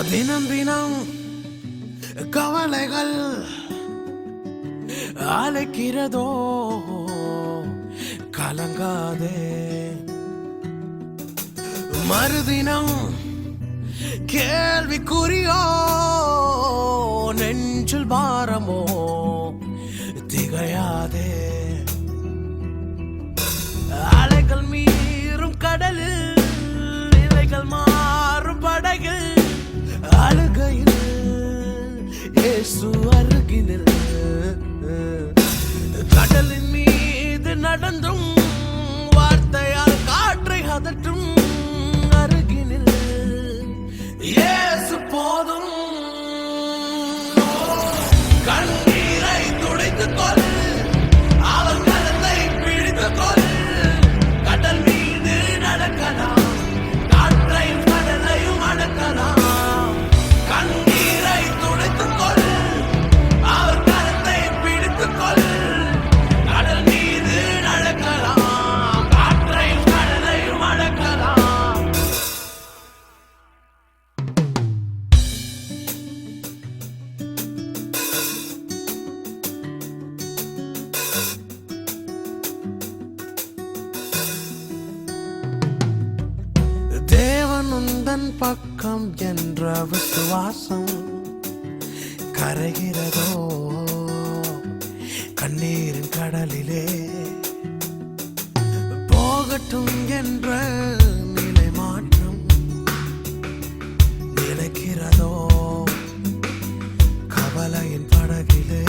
தினம் தினம் கவலைகள் அழைக்கிறதோ, கலங்காதே. மறுதினம் கேள்விக்குறியோ, நெஞ்சில் பாரமோ, திகையாதே. அலைகள் மீறும் கடலில், இலைகள் மாறும் படகில், அழுகையில் இயேசு அருகினில். கடலின் மீது நடந்தும் வார்த்தையால் காற்றை அதற்றும் அருகினில் இயேசு போதும். கண்ணீரை துடைத்துக் கொள், அவர் கரத்தை பிடித்துக் கொள். கடல் மீது நடக்கலாம், காற்றையும் கடலையும் அடக்கலாம். கண்ணீரை துடைத்துக் கொள், அவர் கரத்தை பிடித்துக் கொள். கடல் மீது நடக்கலாம், காற்றையும் கடலையும் அடக்கலாம். தேவன் உந்தன் பக்கம் என்ற விசுவாசம் கரைகிறதோ, கண்ணீரின் கடலிலே போகட்டும் என்ற நிலை மாற்றம் நிலைக்கிறதோ, கவலையின் படகிலே